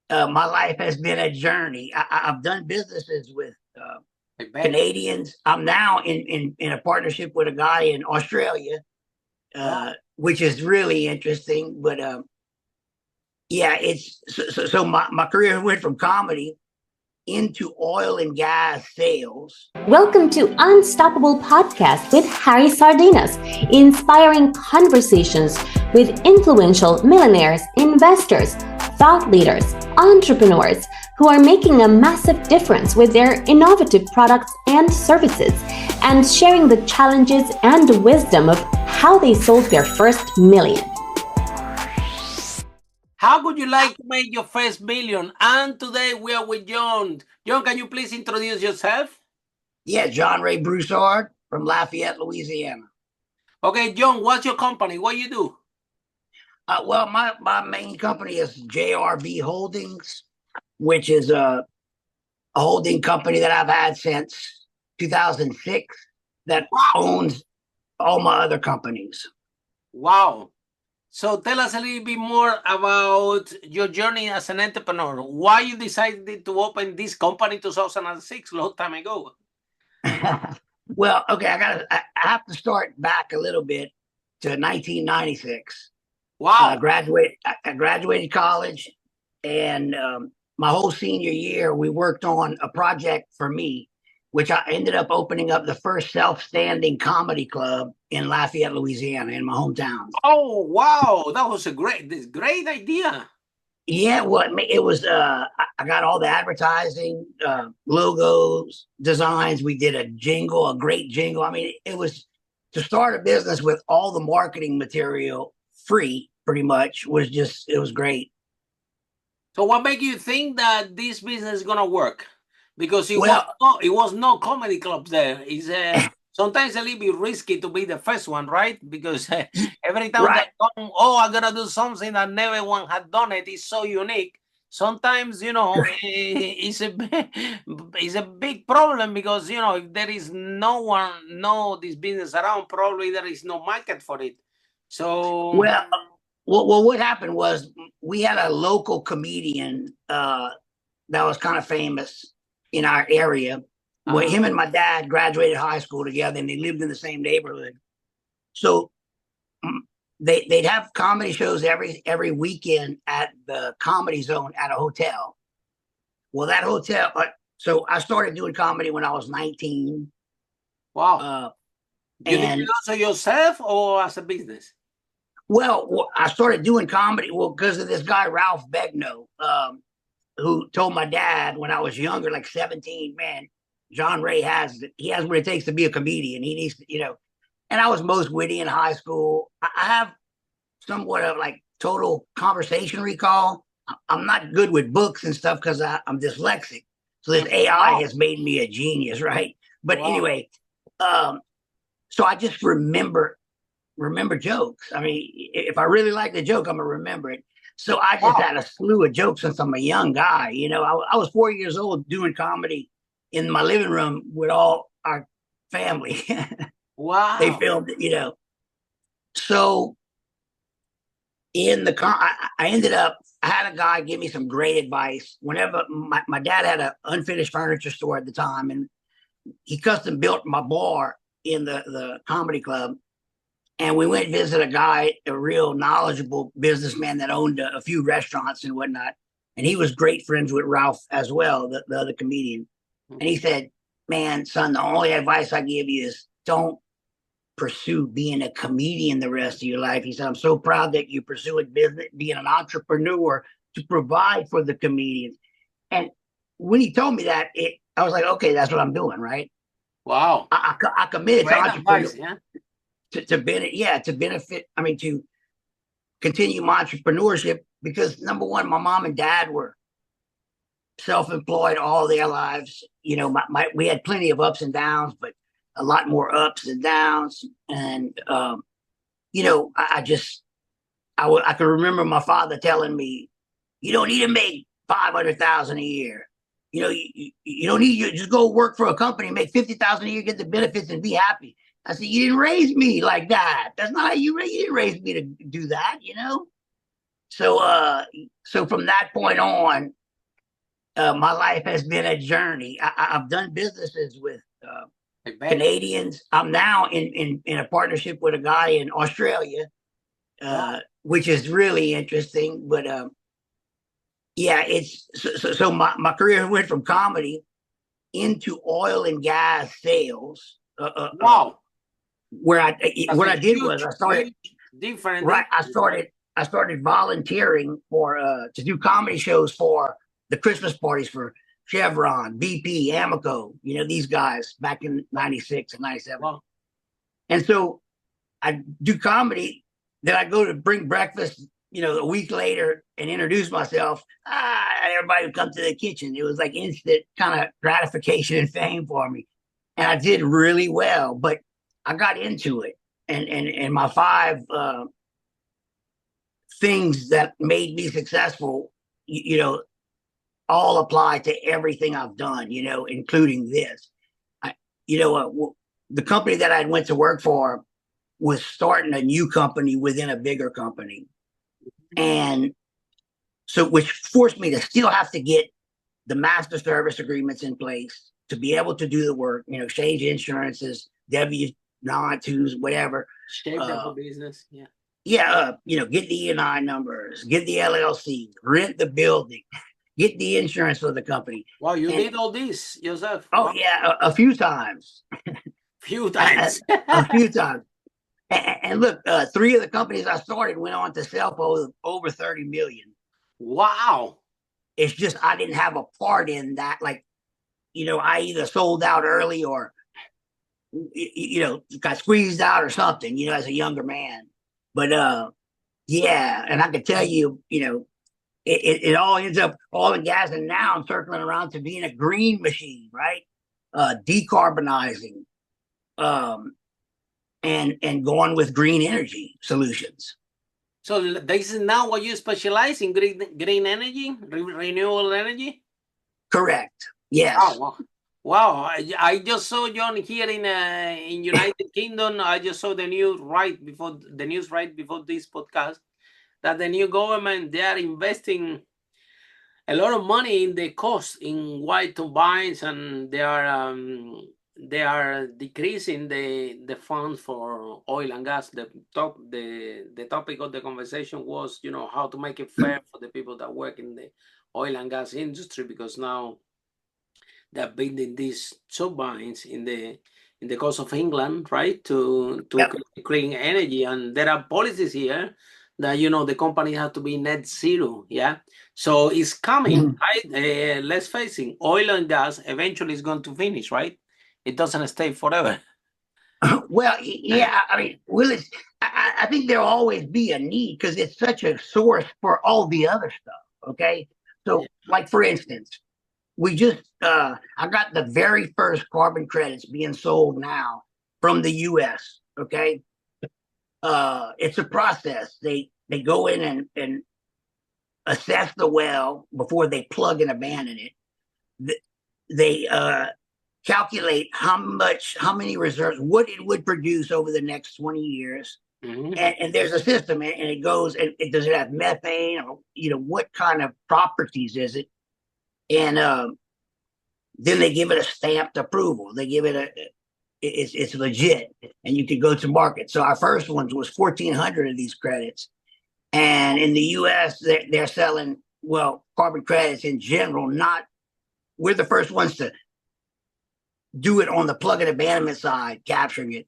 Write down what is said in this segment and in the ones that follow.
My life has been a journey. I've done businesses with I bet. Canadians. I'm now in a partnership with a guy in Australia, Wow. which is really interesting. But yeah, it's so my career went from comedy into oil and gas sales. Welcome to Unstoppable Podcast with Harry Sardinas, inspiring conversations with influential millionaires, investors, thought leaders, entrepreneurs who are making a massive difference with their innovative products and services, and sharing the challenges and wisdom of how they sold their first million. How would you like to make your first million? And today we are with John. John, can you please introduce yourself? Yeah, John Ray Broussard from Lafayette, Louisiana. Okay, John, what's your company? What you do? Well, my main company is JRB Holdings, which is a holding company that I've had since 2006 that owns all my other companies. Wow. So tell us a little bit more about your journey as an entrepreneur. Why you decided to open this company in 2006, long time ago? Well, okay, I have to start back a little bit to 1996. Wow. I graduated college, and my whole senior year, we worked on a project for me, which I ended up opening up the first self-standing comedy club in Lafayette, Louisiana, in my hometown. Oh, wow. That was a great idea. Yeah, well, it was. I got all the advertising, logos, designs. We did a jingle, a great jingle. I mean, it was to start a business with all the marketing material free, pretty much. It was great. So what make you think that this business is gonna work? Because Well, it was no comedy club there. It's sometimes a little bit risky to be the first one, right? Because every time right. that come, oh, I'm gonna do something that never one had done it. It's so unique. Sometimes it's it's a big problem because if there is no one know this business around, probably there is no market for it. So Well, well, what happened was we had a local comedian that was kind of famous in our area. Where him and my dad graduated high school together, and they lived in the same neighborhood. So they'd have comedy shows every weekend at the Comedy Zone at a hotel. Well, that hotel. So I started doing comedy when I was 19. wow. You did it And also yourself or as a business? well, I started doing comedy because of this guy Ralph Begno, who told my dad when I was younger, like 17, man, John Ray has what it takes to be a comedian. He needs to. And I was most witty in high school. I have somewhat of like total conversation recall. I'm not good with books and stuff because I'm dyslexic. So this AI has made me a genius, right? But anyway, so I just remember jokes. I mean, if I really like the joke, I'm gonna remember it. So I just had a slew of jokes since I'm a young guy. I was 4 years old doing comedy in my living room with all our family. Wow. They filmed it. So I ended up, I had a guy give me some great advice. Whenever my dad had an unfinished furniture store at the time, and he custom built my bar in the comedy club. And we went and visit a guy, a real knowledgeable businessman that owned a few restaurants and whatnot. And he was great friends with Ralph as well, the other comedian. And he said, man, son, the only advice I give you is don't pursue being a comedian the rest of your life. He said, I'm so proud that you pursue business, being an entrepreneur to provide for the comedians. And when he told me that, I was like, okay, that's what I'm doing, right? Wow. I committed great to entrepreneur. Advice, yeah? To benefit, I mean, to continue my entrepreneurship, because number one, my mom and dad were self-employed all their lives. We had plenty of ups and downs, but a lot more ups and downs. And I can remember my father telling me, you don't need to make 500,000 a year. You don't need, you just go work for a company, make 50,000 a year, get the benefits, and be happy. I said, you didn't raise me like that. That's not how you didn't raise me to do that, So from that point on, my life has been a journey. I've done businesses with Canadians. I'm now in a partnership with a guy in Australia, which is really interesting. But yeah, it's so my career went from comedy into oil and gas sales. Wow. What I did was I started different. Right, I started volunteering for to do comedy shows for the Christmas parties for Chevron, BP, Amoco, these guys back in 96 and 97. Wow. And so I do comedy, then I go to bring breakfast, a week later and introduce myself. And everybody would come to the kitchen. It was like instant kind of gratification and fame for me. And I did really well, but I got into it. And my 5 things that made me successful, all apply to everything I've done, including this. The company that I went to work for was starting a new company within a bigger company. And so, which forced me to still have to get the master service agreements in place to be able to do the work, exchange insurances, W-9s, whatever. Shape the business, yeah. Yeah, get the E&I numbers, get the LLC, rent the building, get the insurance for the company. Wow, you did all this yourself. Oh, wow. Yeah, a few times. A few times. And look, 3 of the companies I started went on to sell for over 30 million. Wow. It's just I didn't have a part in that. Like, I either sold out early or, got squeezed out or something, as a younger man. But yeah, and I can tell you, it all ends up oil and gas, and now I'm circling around to being a green machine, right? Decarbonizing, and going with green energy solutions. So this is now what you specialize in, green energy, renewable energy? Correct. Yes. Oh, wow. I just saw, John, here in United Kingdom. I just saw the news right before this podcast that the new government, they are investing a lot of money in the cost in white turbines, and they are decreasing the funds for oil and gas. The topic of the conversation was, how to make it fair for the people that work in the oil and gas industry, because now they're building these turbines in the coast of England, right, to clean energy, and there are policies here that the company has to be net zero. Yeah, so it's coming, right? Let's face it, oil and gas eventually is going to finish, right? It doesn't stay forever. Well, yeah, I mean, I think there'll always be a need because it's such a source for all the other stuff. Okay, so like for instance, we just I got the very first carbon credits being sold now from the U.S. Okay, it's a process. They go in and assess the well before they plug and abandon it. They calculate how many reserves, what it would produce over the next 20 years. Mm-hmm. And there's a system, and it goes, and does it have methane, or what kind of properties is it? And then they give it a stamped approval. They give it it's legit, and you can go to market. So our first ones was 1,400 of these credits, and in the U.S. they're selling carbon credits in general. We're the first ones to do it on the plug and abandonment side, capturing it.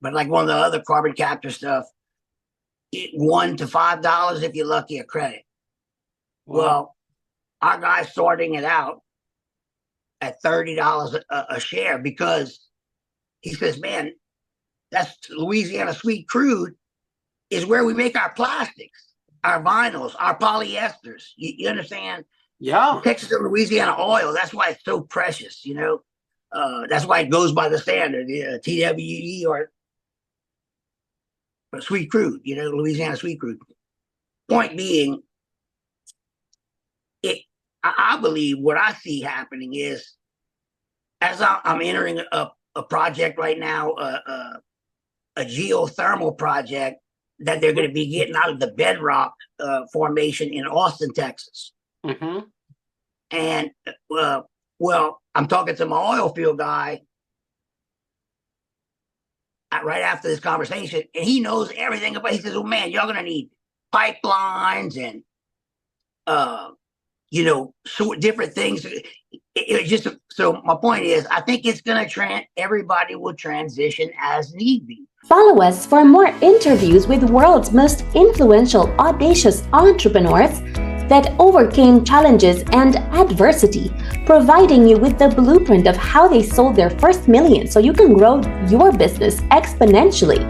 But like one of the other carbon capture stuff, $1 to $5 if you're lucky a credit. Wow. Well, our guy's sorting it out at $30 a share because he says, man, that's Louisiana sweet crude is where we make our plastics, our vinyls, our polyesters. You understand? Yeah. Texas and Louisiana oil, that's why it's so precious, that's why it goes by the standard, TWE or sweet crude, Louisiana sweet crude. Point being, I believe what I see happening is, as I'm entering a project right now, a geothermal project that they're going to be getting out of the bedrock formation in Austin, Texas. Mm-hmm. And Well, I'm talking to my oil field guy right after this conversation, and he knows everything about. He says, "Oh man, y'all gonna need pipelines and so different things." It just so my point is, I think it's gonna everybody will transition as need be. Follow us for more interviews with world's most influential, audacious entrepreneurs that overcame challenges and adversity, providing you with the blueprint of how they sold their first million so you can grow your business exponentially.